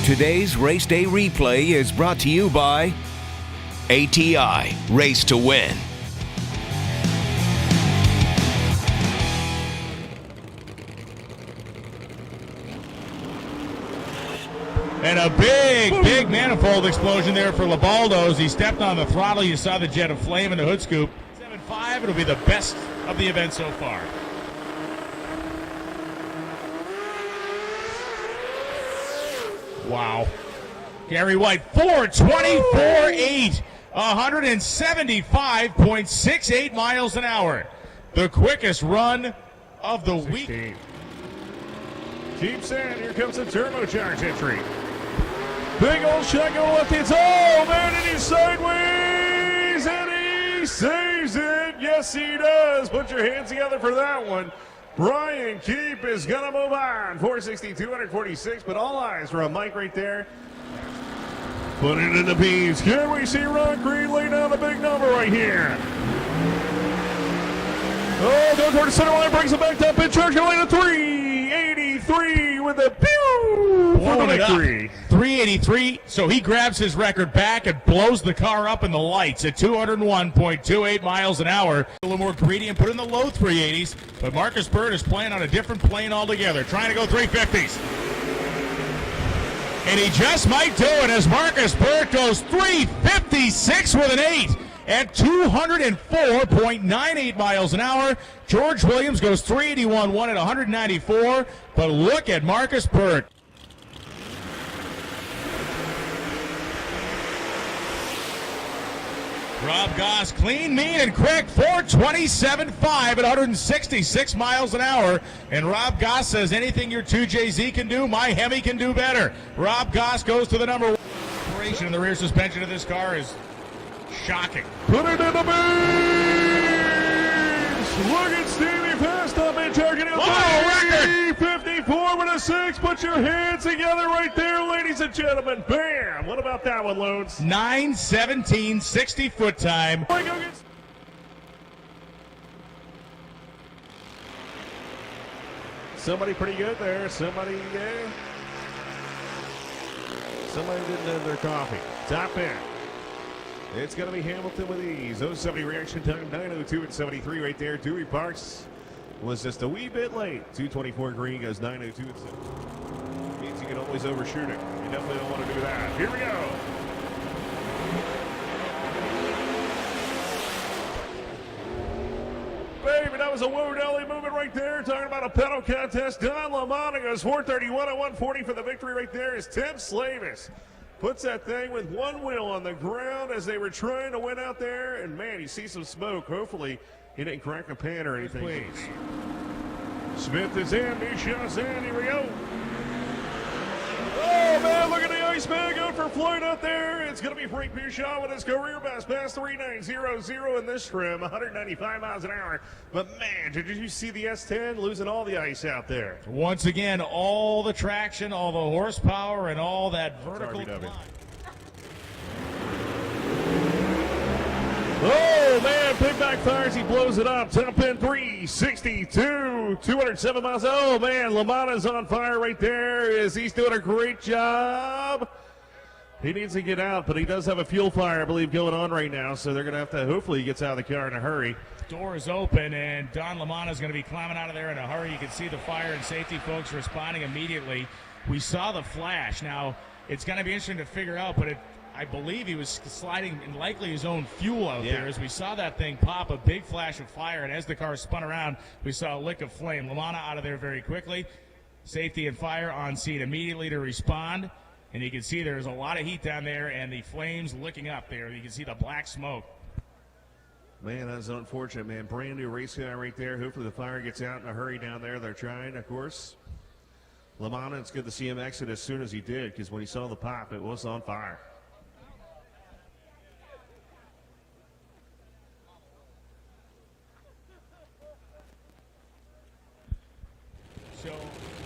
Today's Race Day Replay is brought to you by ATI, Race to Win. And a big manifold explosion there for Labaldo as he stepped on the throttle. You saw the jet of flame in the hood scoop. 7.5, it'll be the best of the event so far. Wow. Gary White, 4:24.8, 175.68 miles an hour. The quickest run of the week. Keeps in, here comes the turbocharged entry. Big old shot going left hand. Oh man, and he's sideways, and he saves it. Yes, he does. Put your hands together for that one. Brian Keep is gonna move on. 460, 246, but all eyes for a Mike right there. Put it in the beams. Here we see Ron Green lay down a big number right here. Oh, going toward the center line, brings it back up in charge, going to 383 with a pew for the victory. 383, so he grabs his record back and blows the car up in the lights at 201.28 miles an hour. A little more greedy and put in the low 380s, but Marcus Bird is playing on a different plane altogether, trying to go 350s. And he just might do it as Marcus Bird goes 356 with an 8 at 204.98 miles an hour. George Williams goes 381.1 at 194, but look at Marcus Bird. Rob Goss, clean, mean, and quick, 427.5 at 166 miles an hour. And Rob Goss says, anything your 2JZ can do, my Hemi can do better. Rob Goss goes to the number 1. In the rear suspension of this car is shocking. Put it in the base! Look at Stevie Fast up and charging it. 354 with a 6. Put your hands together right there, ladies and gentlemen. Bam! What about that one, Loans? 9:17, 60-foot time. Somebody pretty good there. Somebody didn't have their coffee. Top end. It's going to be Hamilton with ease. 070 reaction time, 9:02 and 73 right there. Dewey Parks was just a wee bit late. 224 green goes 9:02 and 73. Means you can always overshoot it. You definitely don't want to do that. Here we go. Baby, that was a Woo Deli movement right there. Talking about a pedal contest. Don LaMonta goes 431 and 140 for the victory right there. Is Tim Slavis. Puts that thing with one wheel on the ground as they were trying to win out there. And, man, you see some smoke. Hopefully, he didn't crack a pan or anything. Please. Smith is in. Nishaw's in. Here we go. Oh, man, look at the Iceman going for Floyd out there. It's going to be Frank Bouchard with his career best pass 3900 in this trim, 195 miles an hour. But, man, did you see the S10 losing all the ice out there? Once again, all the traction, all the horsepower, and all that vertical climb. Oh, man, big backfires. He blows it up. Top end 362, 207 miles. Oh, man, LaMonta's on fire right there as he's doing a great job. He needs to get out, but he does have a fuel fire, I believe, going on right now. So they're going to have to, hopefully, he gets out of the car in a hurry. Door is open, and Don LaMonta is going to be climbing out of there in a hurry. You can see the fire and safety folks responding immediately. We saw the flash. Now, it's going to be interesting to figure out, but I believe he was sliding in likely his own fuel out there as we saw that thing pop, a big flash of fire, and as the car spun around, we saw a lick of flame. LaMonta out of there very quickly. Safety and fire on scene immediately to respond, and you can see there's a lot of heat down there, and the flames licking up there. You can see the black smoke. Man, that's unfortunate, man. Brand new race guy right there. Hopefully the fire gets out in a hurry down there. They're trying, of course. LaMonta, it's good to see him exit as soon as he did, because when he saw the pop, it was on fire.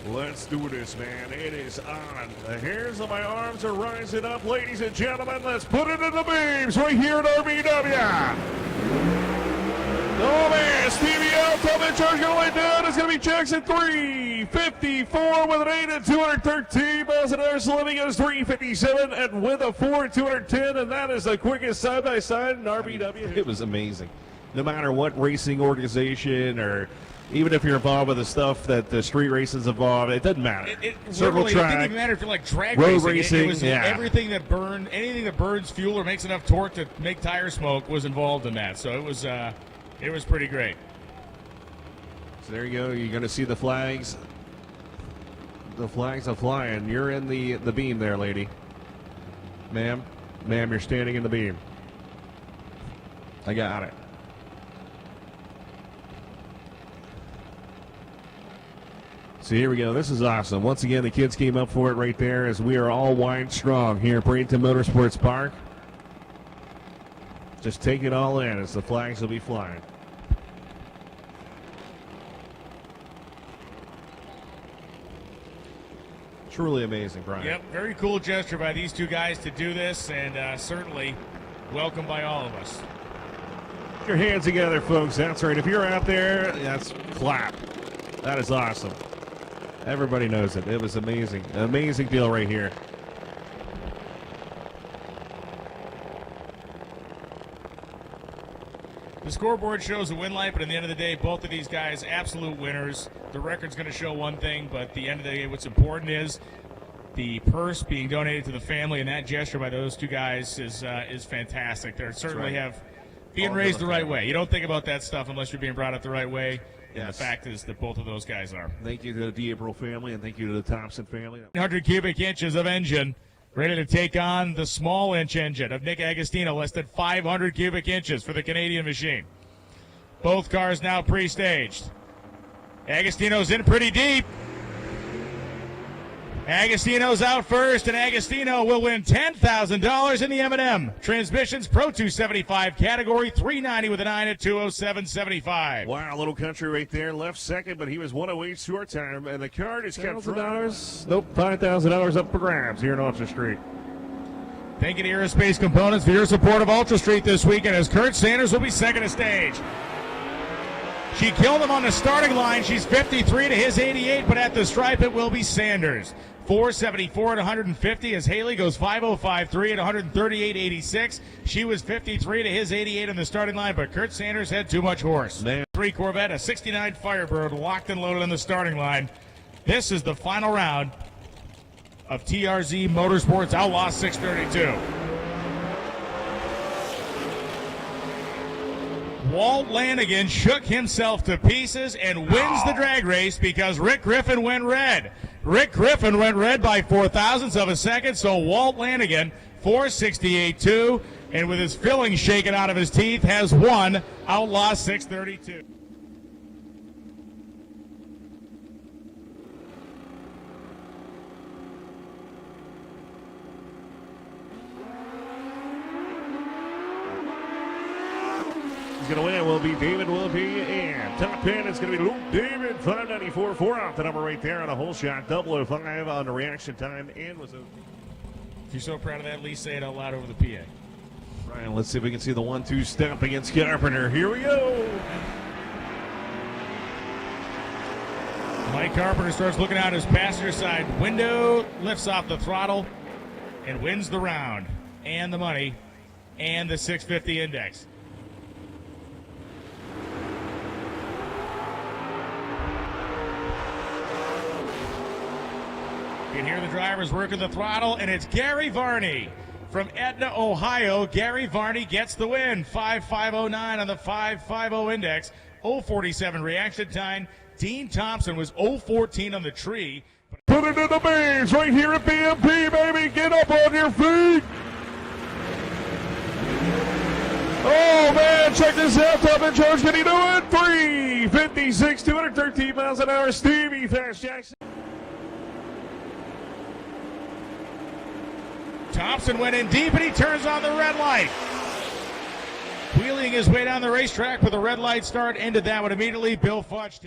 Let's do this, man. It is on. The hairs of my arms are rising up, ladies and gentlemen. Let's put it in the beams right here at RBW. Oh, man. Stevie out. Top end charge going to lay down. It's going to be Jackson 3. 354 with an 8 at 213 miles an hour. Slimming goes 357 and with a 4 at 210, and that is the quickest side-by-side in RBW. It was amazing. No matter what racing organization or even if you're involved with the stuff that the street races involved, it doesn't matter. It didn't even matter if you're like drag racing. It was everything that burned, anything that burns fuel or makes enough torque to make tire smoke was involved in that. So it was pretty great. So there you go. You're going to see the flags. The flags are flying. You're in the beam there, lady. Ma'am, you're standing in the beam. I got it. So here we go. This is awesome. Once again, the kids came up for it right there as we are all wide strong here at Bradenton Motorsports Park. Just take it all in as the flags will be flying. Truly amazing, Brian. Yep, very cool gesture by these two guys to do this, and certainly welcome by all of us. Put your hands together, folks. That's right. If you're out there, that's clap. That is awesome. Everybody knows it. It was amazing. Amazing deal right here. The scoreboard shows a win light, but at the end of the day, both of these guys, absolute winners. The record's going to show one thing, but at the end of the day, what's important is the purse being donated to the family, and that gesture by those two guys is fantastic. They certainly have being raised the right way. You don't think about that stuff unless you're being brought up the right way. And the fact is that both of those guys are. Thank you to the D'Abreu family, and thank you to the Thompson family. 100 cubic inches of engine, ready to take on the small inch engine of Nick Agostino, less than 500 cubic inches for the Canadian machine. Both cars now pre-staged. Agostino's in pretty deep. Agostino's out first, and Agostino will win $10,000 in the M&M Transmissions Pro 275 category, 390 with a 9 at 207.75. Wow, little country right there. Left second, but he was 108 short time, and the card is kept $1,000. Nope, $5,000 up for grabs here in Ultra Street. Thank you to Aerospace Components for your support of Ultra Street this weekend, as Kurt Sanders will be second to stage. She killed him on the starting line. She's 53 to his 88, but at the stripe it will be Sanders. 474 at 150 as Haley goes 505.3 at 138.86. She was 53 to his 88 on the starting line, but Kurt Sanders had too much horse. 3 Corvette, a 69 Firebird locked and loaded on the starting line. This is the final round of TRZ Motorsports Outlaw 632. Walt Lanigan shook himself to pieces and wins the drag race because Rick Griffin went red. Rick Griffin went red by 0.004 of a second, so Walt Lanigan, 468.2, and with his fillings shaken out of his teeth, has won Outlaw 632. Going to win will be David Willoughby, and top 10 is going to be Luke David, 594.4 off the number right there on a whole shot, 005 on the reaction time, and was a... If you're so proud of that, at least say it out loud over the PA. Ryan, let's see if we can see the 1-2 step against Carpenter. Here we go. Mike Carpenter starts looking out his passenger side window, lifts off the throttle, and wins the round, and the money, and the 650 index. You can hear the drivers working the throttle, and it's Gary Varney from Etna, Ohio. Gary Varney gets the win. 5.509 on the 5.50 index. 0.47 reaction time. Dean Thompson was 0.14 on the tree. Put it in the beans right here at BMP, baby. Get up on your feet. Oh, man, check this out. Top in charge. Can he do it? 356, 213 miles an hour. Stevie Fast Jackson. Thompson went in deep, and he turns on the red light. Wheeling his way down the racetrack with a red light start, ended that one immediately. Bill Fudge.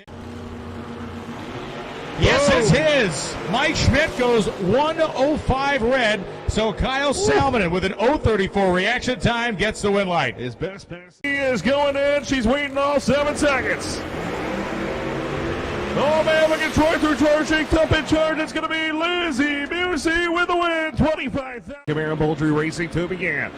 Yes, it's his. Mike Schmidt goes 1:05 red, so Kyle Salmonen with an 0:34 reaction time gets the win light. His best pass. He is going in. She's waiting all 7 seconds. Oh man, look at Troy through charge, shaked up in charge. It's going to be Lizzie Busey with the win. 25,000. Camaro Poultry Racing to begin.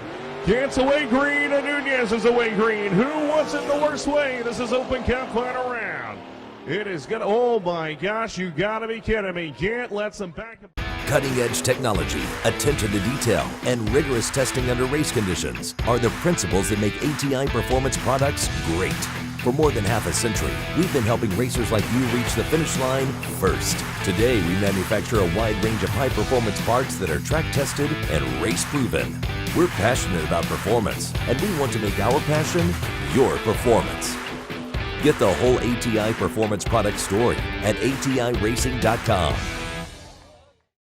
Gant's away green and Nunez is away green. Who wants it the worst way? This is open cap final round. It is going to, oh my gosh, you got to be kidding me. Gant lets them back. Cutting-edge technology, attention to detail, and rigorous testing under race conditions are the principles that make ATI Performance products great. For more than half a century, we've been helping racers like you reach the finish line first. Today, we manufacture a wide range of high-performance parts that are track-tested and race-proven. We're passionate about performance, and we want to make our passion your performance. Get the whole ATI Performance product story at ATIRacing.com.